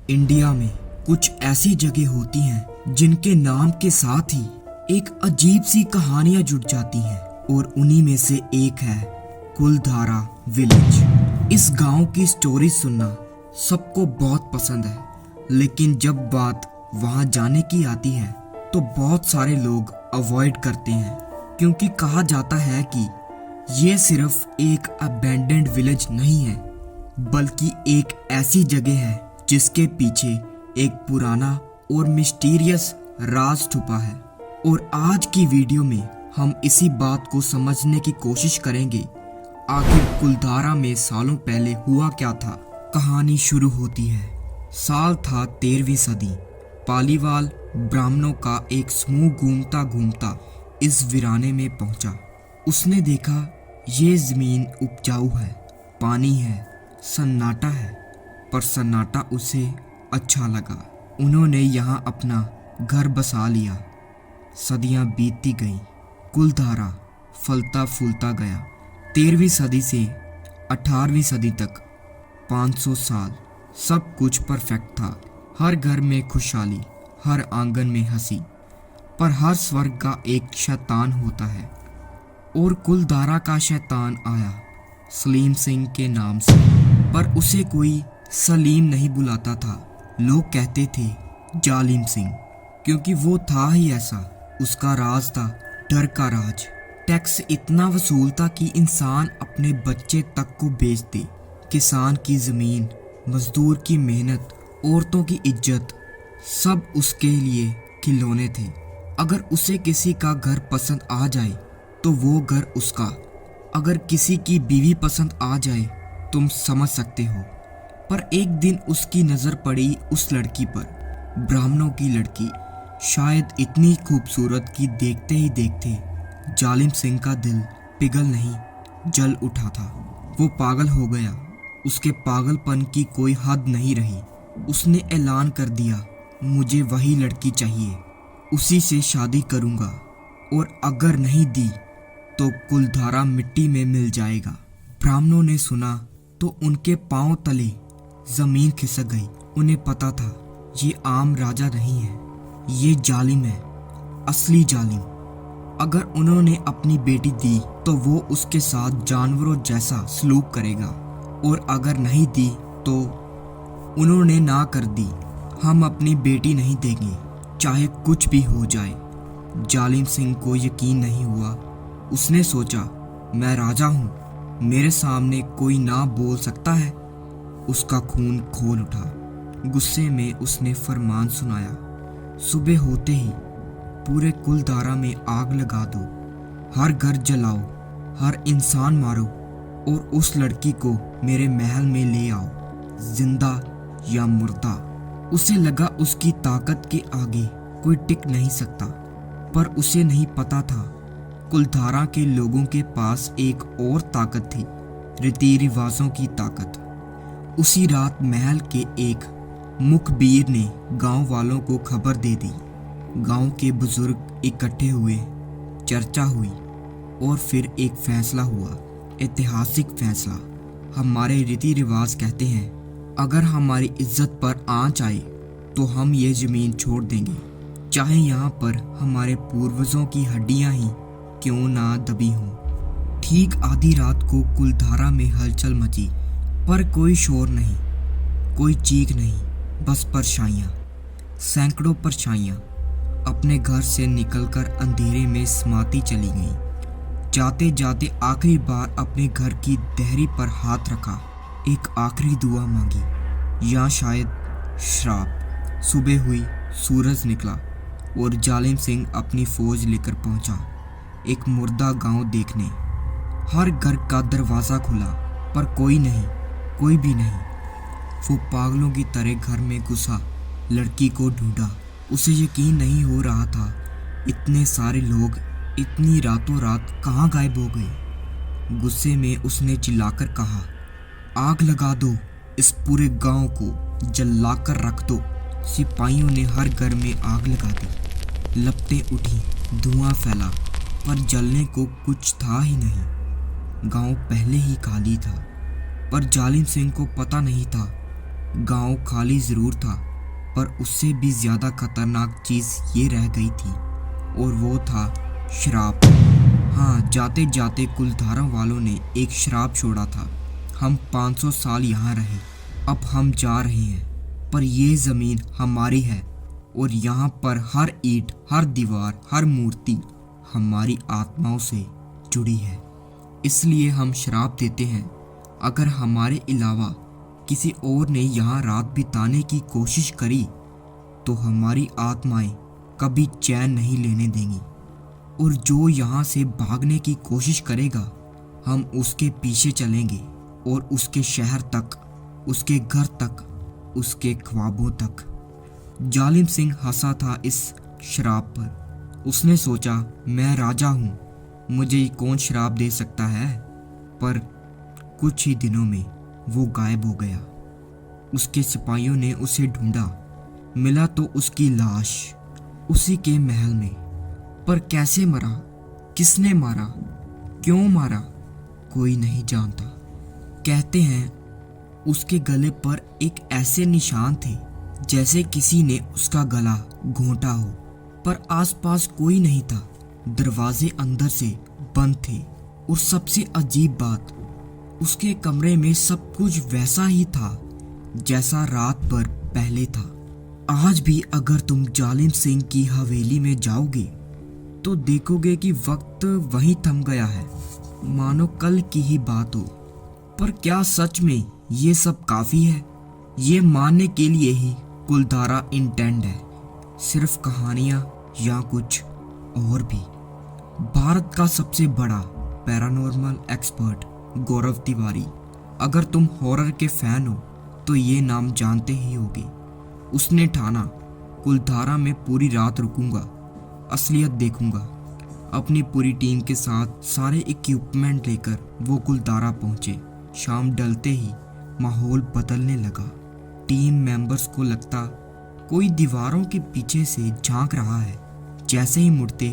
India में कुछ ऐसी जगह होती हैं जिनके नाम के साथ ही एक अजीब सी कहानियां जुड़ जाती हैं और उन्हीं में से एक है कुलधारा विलेज। इस गांव की स्टोरी सुनना सबको बहुत पसंद है, लेकिन जब बात वहां जाने की आती है तो बहुत सारे लोग अवॉइड करते हैं, क्योंकि कहा जाता है कि ये सिर्फ एक अबैंडन्ड विलेज नहीं है, बल्कि एक ऐसी जगह है जिसके पीछे एक पुराना और मिस्टीरियस राज छुपा है। और आज की वीडियो में हम इसी बात को समझने की कोशिश करेंगे, आखिर कुलधारा में सालों पहले हुआ क्या था। कहानी शुरू होती है। साल था 13वीं सदी। पालीवाल ब्राह्मणों का एक समूह घूमता घूमता इस वीराने में पहुंचा। उसने देखा ये जमीन उपजाऊ है, पानी है, सन्नाटा है, पर सन्नाटा उसे अच्छा लगा। उन्होंने यहाँ अपना घर बसा लिया। सदियां बीतती गईं, कुलधारा फलता फूलता गया। 13वीं सदी से 18वीं सदी तक 500 साल सब कुछ परफेक्ट था। हर घर में खुशहाली, हर आंगन में हंसी। पर हर स्वर्ग का एक शैतान होता है, और कुलधारा का शैतान आया सलीम सिंह के नाम से। पर उसे कोई सलीम नहीं बुलाता था, लोग कहते थे जालिम सिंह, क्योंकि वो था ही ऐसा। उसका राज था डर का राज। टैक्स इतना वसूल था कि इंसान अपने बच्चे तक को बेच दे। किसान की जमीन, मजदूर की मेहनत, औरतों की इज्जत, सब उसके लिए खिलौने थे। अगर उसे किसी का घर पसंद आ जाए तो वो घर उसका। अगर किसी की बीवी पसंद आ जाए, तुम समझ सकते हो। पर एक दिन उसकी नज़र पड़ी उस लड़की पर, ब्राह्मणों की लड़की, शायद इतनी खूबसूरत कि देखते ही देखते जालिम सिंह का दिल पिघल नहीं जल उठा था। वो पागल हो गया। उसके पागलपन की कोई हद नहीं रही। उसने ऐलान कर दिया, मुझे वही लड़की चाहिए, उसी से शादी करूंगा, और अगर नहीं दी तो कुलधारा मिट्टी में मिल जाएगा। ब्राह्मणों ने सुना तो उनके पांव तले जमीन खिसक गई। उन्हें पता था ये आम राजा नहीं है, ये जालिम है, असली जालिम। अगर उन्होंने अपनी बेटी दी तो वो उसके साथ जानवरों जैसा सलूक करेगा, और अगर नहीं दी तो उन्होंने ना कर दी, हम अपनी बेटी नहीं देंगे, चाहे कुछ भी हो जाए। जालिम सिंह को यकीन नहीं हुआ। उसने सोचा, मैं राजा हूँ, मेरे सामने कोई ना बोल सकता है। उसका खून खोल उठा। गुस्से में उसने फरमान सुनाया, सुबह होते ही पूरे कुलधारा में आग लगा दो, हर घर जलाओ, हर इंसान मारो, और उस लड़की को मेरे महल में ले आओ, जिंदा या मुर्दा। उसे लगा उसकी ताकत के आगे कोई टिक नहीं सकता, पर उसे नहीं पता था कुलधारा के लोगों के पास एक और ताकत थी, रीति रिवाजों की ताकत। उसी रात महल के एक मुखबिर ने गांव वालों को खबर दे दी। गांव के बुजुर्ग इकट्ठे हुए, चर्चा हुई, और फिर एक फैसला हुआ, ऐतिहासिक फैसला। हमारे रीति रिवाज कहते हैं, अगर हमारी इज्जत पर आंच आए तो हम ये ज़मीन छोड़ देंगे, चाहे यहाँ पर हमारे पूर्वजों की हड्डियाँ ही क्यों ना दबी हों। ठीक आधी रात को कुलधारा में हलचल मची, पर कोई शोर नहीं, कोई चीख नहीं, बस परछाइयाँ, सैकड़ों परछाइयाँ अपने घर से निकलकर अंधेरे में समाती चली गईं। जाते जाते आखिरी बार अपने घर की देहरी पर हाथ रखा, एक आखिरी दुआ मांगी, या शायद श्राप। सुबह हुई, सूरज निकला, और जालिम सिंह अपनी फौज लेकर पहुंचा एक मुर्दा गांव देखने। हर घर का दरवाज़ा खुला, पर कोई नहीं, कोई भी नहीं। वो पागलों की तरह घर में घुसा, लड़की को ढूंढा। उसे यकीन नहीं हो रहा था, इतने सारे लोग इतनी रातों रात कहाँ गायब हो गए। गुस्से में उसने चिल्लाकर कहा, आग लगा दो, इस पूरे गांव को जलाकर रख दो। सिपाहियों ने हर घर में आग लगा दी। लपटें उठी, धुआं फैला, पर जलने को कुछ था ही नहीं। गांव पहले ही खाली था, पर जालिम सिंह को पता नहीं था गांव खाली जरूर था, पर उससे भी ज्यादा खतरनाक चीज ये रह गई थी, और वो था शराब। हाँ, जाते जाते कुलधारा वालों ने एक श्राप छोड़ा था। हम 500 साल यहाँ रहे, अब हम जा रहे हैं, पर ये जमीन हमारी है और यहाँ पर हर ईंट, हर दीवार, हर मूर्ति हमारी आत्माओं से जुड़ी है। इसलिए हम श्राप देते हैं, अगर हमारे अलावा किसी और ने यहाँ रात बिताने की कोशिश करी तो हमारी आत्माएं कभी चैन नहीं लेने देंगी, और जो यहाँ से भागने की कोशिश करेगा हम उसके पीछे चलेंगे, और उसके शहर तक, उसके घर तक, उसके ख्वाबों तक। जालिम सिंह हंसा था इस शराब पर। उसने सोचा, मैं राजा हूँ, मुझे कौन शराब दे सकता है। पर कुछ ही दिनों में वो गायब हो गया। उसके सिपाहियों ने उसे ढूंढा, मिला तो उसकी लाश उसी के महल में। पर कैसे मरा, किसने मारा, क्यों मारा, कोई नहीं जानता। कहते हैं उसके गले पर एक ऐसे निशान थे जैसे किसी ने उसका गला घोंटा हो, पर आसपास कोई नहीं था। दरवाजे अंदर से बंद थे, और सबसे अजीब बात, उसके कमरे में सब कुछ वैसा ही था जैसा रात भर पहले था। आज भी अगर तुम जालिम सिंह की हवेली में जाओगे तो देखोगे कि वक्त वहीं थम गया है, मानो कल की ही बात हो। पर क्या सच में ये सब काफी है? ये मानने के लिए ही कुलधारा इंटेंड है, सिर्फ कहानियां या कुछ और भी? भारत का सबसे बड़ा पैरानॉर्मल एक्सपर्ट गौरव तिवारी। अगर तुम हॉरर के फैन हो तो ये नाम जानते ही होगे। उसने ठाना, कुलधारा में पूरी रात रुकूंगा, असलियत देखूंगा। अपनी पूरी टीम के साथ सारे इक्विपमेंट लेकर वो कुलधारा पहुंचे। शाम ढलते ही माहौल बदलने लगा। टीम मेंबर्स को लगता कोई दीवारों के पीछे से झांक रहा है। जैसे ही मुड़ते,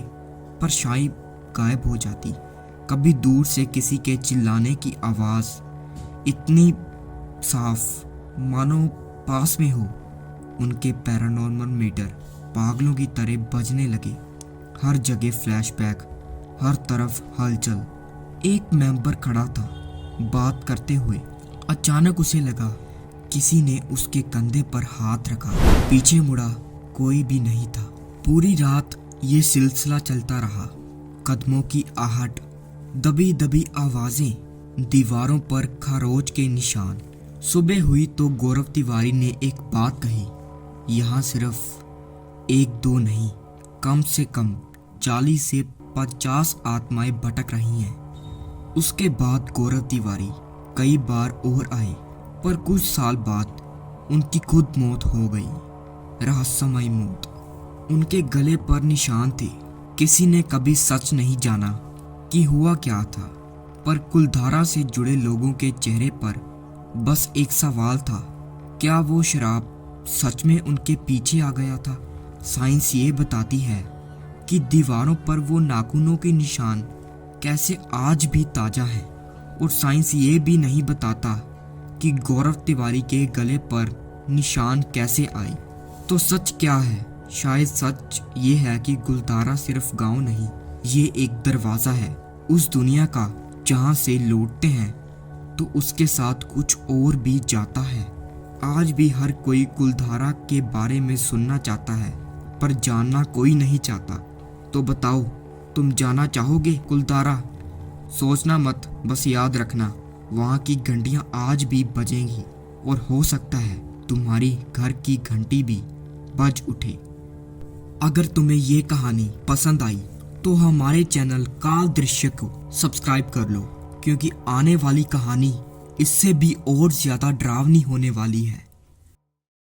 परछाई गायब हो जाती। कभी दूर से किसी के चिल्लाने की आवाज इतनी साफ मानो पास में हो। उनके पैरानॉर्मल मीटर पागलों की तरह बजने लगे। हर जगह फ्लैशबैक, हर तरफ हलचल। एक मेंबर खड़ा था बात करते हुए। अचानक उसे लगा किसी ने उसके कंधे पर हाथ रखा। पीछे मुड़ा, कोई भी नहीं था। पूरी रात ये सिलसिला चलता रहा। कदमों की आहट, दबी दबी आवाजें, दीवारों पर खरोच के निशान। सुबह हुई तो गौरव तिवारी ने एक बात कही, यहाँ सिर्फ 1-2 नहीं, कम से कम 40 से 50 आत्माएं भटक रही हैं। उसके बाद गौरव तिवारी कई बार और आए, पर कुछ साल बाद उनकी खुद मौत हो गई। रहस्यमय मौत। उनके गले पर निशान थे। किसी ने कभी सच नहीं जाना कि हुआ क्या था, पर कुलधारा से जुड़े लोगों के चेहरे पर बस एक सवाल था, क्या वो शराब सच में उनके पीछे आ गया था? साइंस ये बताती है कि दीवारों पर वो नाखूनों के निशान कैसे आज भी ताजा हैं, और साइंस ये भी नहीं बताता कि गौरव तिवारी के गले पर निशान कैसे आए। तो सच क्या है? शायद सच ये है कि कुलधारा सिर्फ गांव नहीं, ये एक दरवाजा है उस दुनिया का जहां से लौटते हैं तो उसके साथ कुछ और भी जाता है। आज भी हर कोई कुलधारा के बारे में सुनना चाहता है, पर जानना कोई नहीं चाहता। तो बताओ, तुम जाना चाहोगे कुलधारा? सोचना मत, बस याद रखना, वहाँ की घंटियाँ आज भी बजेंगी, और हो सकता है तुम्हारी घर की घंटी भी बज उठे। अगर तुम्हें ये कहानी पसंद आई तो हमारे चैनल काल दृश्य को सब्सक्राइब कर लो, क्योंकि आने वाली कहानी इससे भी और ज्यादा डरावनी होने वाली है।